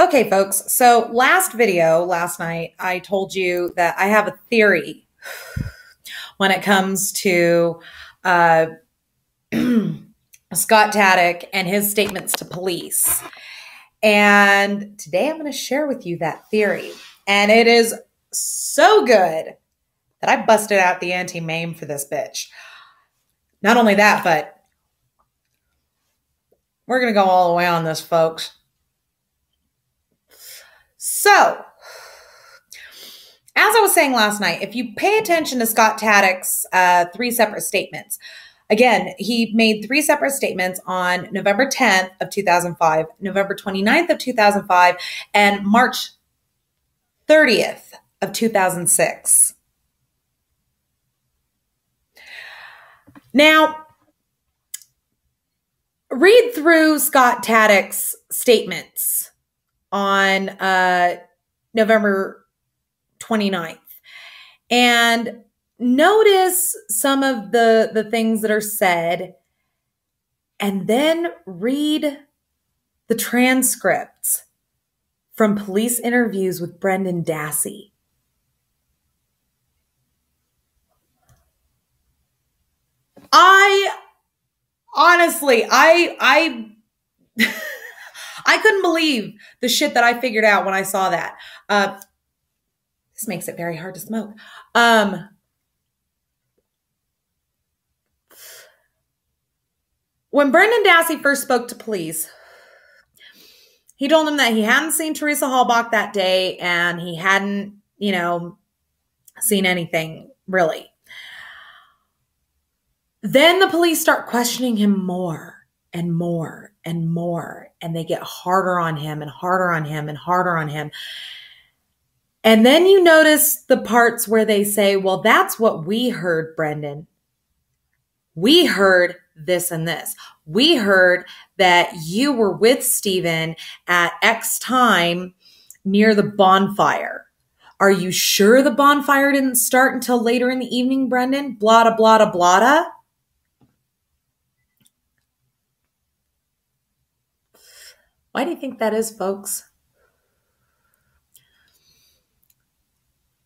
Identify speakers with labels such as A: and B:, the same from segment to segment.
A: Okay, folks. So last night, I told you that I have a theory when it comes to uh, Scott Tadych and his statements to police. And today I'm going to share with you that theory. And it is so good that I busted out the anti-meme for this bitch. Not only that, but we're going to go all the way on this, folks. So, as I was saying last night, if you pay attention to Scott Tadych's three separate statements, again, he made three separate statements on November 10th of 2005, November 29th of 2005, and March 30th of 2006. Now, read through Scott Tadych's statements on November 29th and notice some of the things that are said, and then read the transcripts from police interviews with Brendan Dassey. I couldn't believe the shit that I figured out when I saw that. This makes it very hard to smoke. When Brendan Dassey first spoke to police, he told them that he hadn't seen Teresa Halbach that day and he hadn't, seen anything really. Then the police start questioning him more and more and more, and they get harder on him and harder on him and harder on him. And then you notice the parts where they say, well, that's what we heard, Brendan. We heard this and this. We heard that you were with Stephen at X time near the bonfire. Are you sure the bonfire didn't start until later in the evening, Brendan? Blada, blada, blada. Why do you think that is, folks?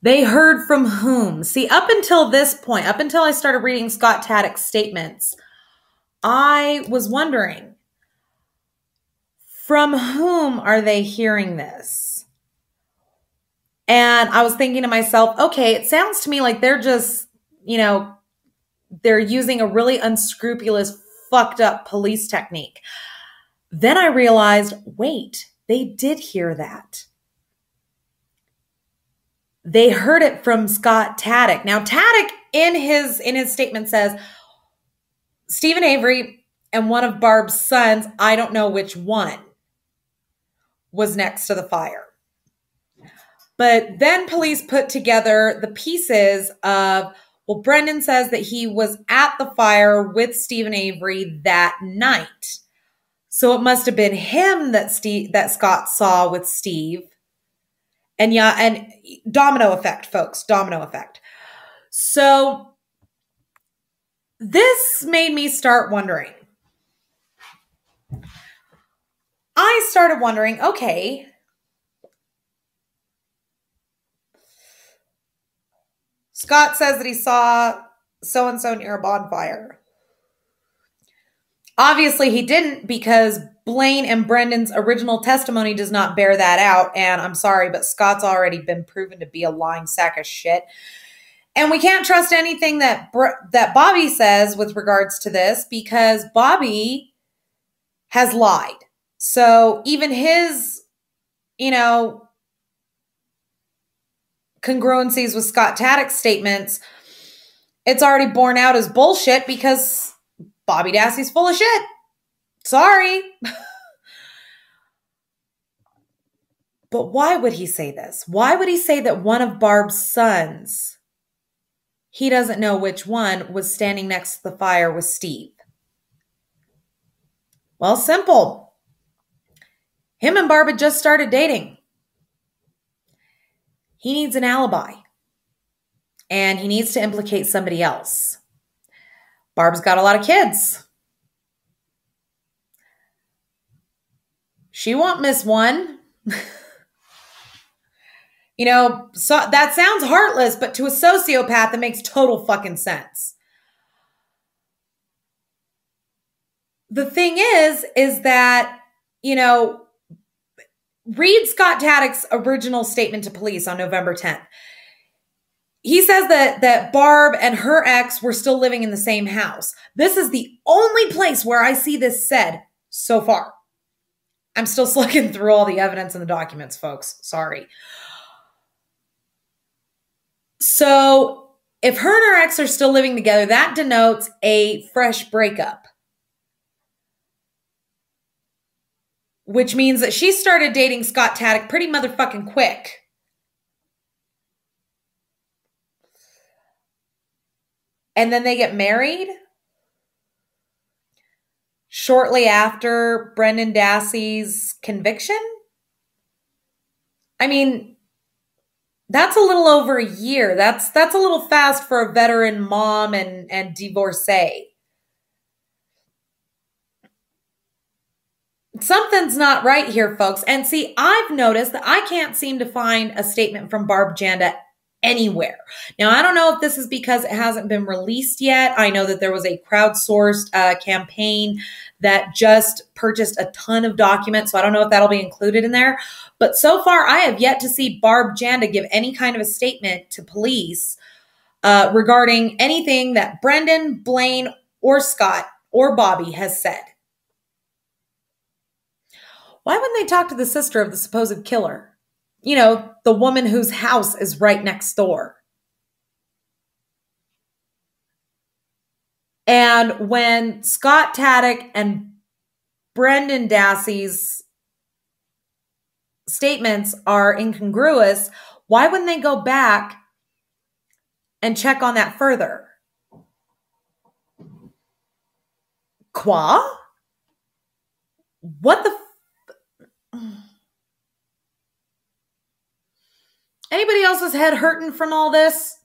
A: They heard from whom? See, up until this point, up until I started reading Scott Tadych's statements, I was wondering, from whom are they hearing this? And I was thinking to myself, okay, it sounds to me like they're just, they're using a really unscrupulous, fucked up police technique. Then I realized, wait, they did hear that. They heard it from Scott Tadych. Now, Tadych in his statement says, Stephen Avery and one of Barb's sons, I don't know which one, was next to the fire. But then police put together the pieces of, well, Brendan says that he was at the fire with Stephen Avery that night. So it must have been him that Scott saw with Steve. And yeah, and domino effect, folks, domino effect. So this made me start wondering. I started wondering, okay, Scott says that he saw so-and-so near a bonfire. Obviously, he didn't, because Blaine and Brendan's original testimony does not bear that out. And I'm sorry, but Scott's already been proven to be a lying sack of shit. And we can't trust anything that Bobby says with regards to this, because Bobby has lied. So even his, congruencies with Scott Tadych's statements, it's already borne out as bullshit because Bobby Dassey's full of shit. Sorry. But why would he say this? Why would he say that one of Barb's sons, he doesn't know which one, was standing next to the fire with Steve? Well, simple. Him and Barb had just started dating. He needs an alibi. And he needs to implicate somebody else. Barb's got a lot of kids. She won't miss one. You know, so that sounds heartless, but to a sociopath, it makes total fucking sense. The thing is that, you know, read Scott Tadych's original statement to police on November 10th. He says that Barb and her ex were still living in the same house. This is the only place where I see this said so far. I'm still slugging through all the evidence in the documents, folks. Sorry. So if her and her ex are still living together, that denotes a fresh breakup. Which means that she started dating Scott Tadych pretty motherfucking quick. And then they get married shortly after Brendan Dassey's conviction. I mean, that's a little over a year. That's a little fast for a veteran mom and divorcee. Something's not right here, folks. And see, I've noticed that I can't seem to find a statement from Barb Janda anywhere. Now, I don't know if this is because it hasn't been released yet. I know that there was a crowdsourced campaign that just purchased a ton of documents, so I don't know if that'll be included in there. But so far, I have yet to see Barb Janda give any kind of a statement to police regarding anything that Brendan, Blaine, or Scott, or Bobby has said. Why wouldn't they talk to the sister of the supposed killer? You know, the woman whose house is right next door. And when Scott Tadych and Brendan Dassey's statements are incongruous, why wouldn't they go back and check on that further? Qua? What the Anybody else's head hurting from all this?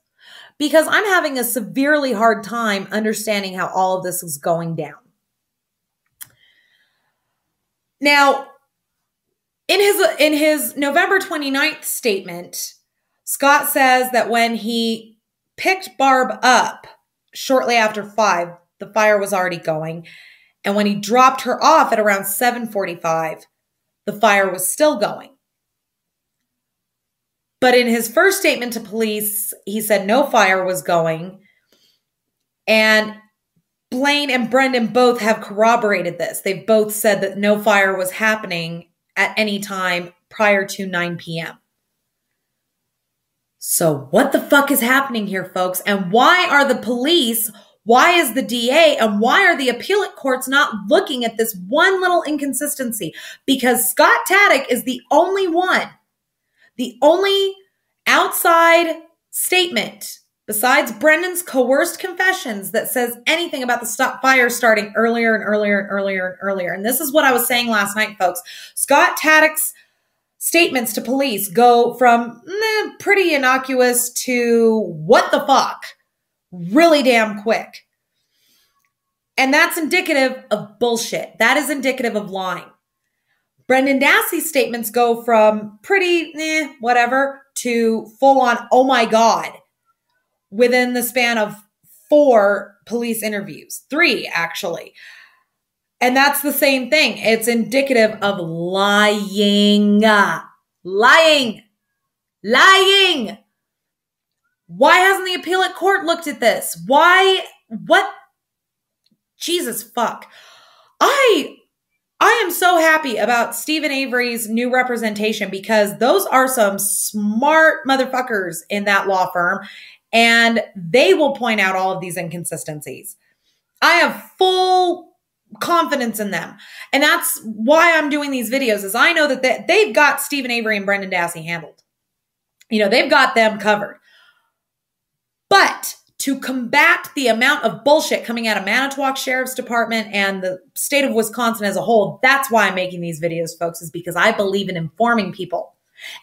A: Because I'm having a severely hard time understanding how all of this is going down. Now, in his November 29th statement, Scott says that when he picked Barb up shortly after 5, the fire was already going. And when he dropped her off at around 7:45, the fire was still going. But in his first statement to police, he said no fire was going. And Blaine and Brendan both have corroborated this. They've both said that no fire was happening at any time prior to 9 p.m. So what the fuck is happening here, folks? And why are the police, why is the DA, and why are the appellate courts not looking at this one little inconsistency? Because Scott Tadych is the only one, the only outside statement besides Brendan's coerced confessions that says anything about the fire starting earlier and earlier and earlier and earlier. And this is what I was saying last night, folks. Scott Tadych's statements to police go from pretty innocuous to what the fuck really damn quick. And that's indicative of bullshit. That is indicative of lying. Brendan Dassey's statements go from pretty whatever to full on, oh my God, within the span of 4 police interviews, 3 actually. And that's the same thing. It's indicative of lying. Lying. Lying. Why hasn't the appellate court looked at this? Why? What? Jesus fuck. I am so happy about Steven Avery's new representation because those are some smart motherfuckers in that law firm and they will point out all of these inconsistencies. I have full confidence in them. And that's why I'm doing these videos is I know that they've got Steven Avery and Brendan Dassey handled. You know, they've got them covered. But to combat the amount of bullshit coming out of Manitowoc Sheriff's Department and the state of Wisconsin as a whole, that's why I'm making these videos, folks, is because I believe in informing people.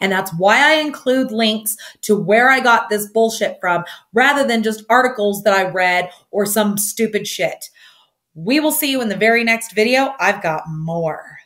A: And that's why I include links to where I got this bullshit from, rather than just articles that I read or some stupid shit. We will see you in the very next video. I've got more.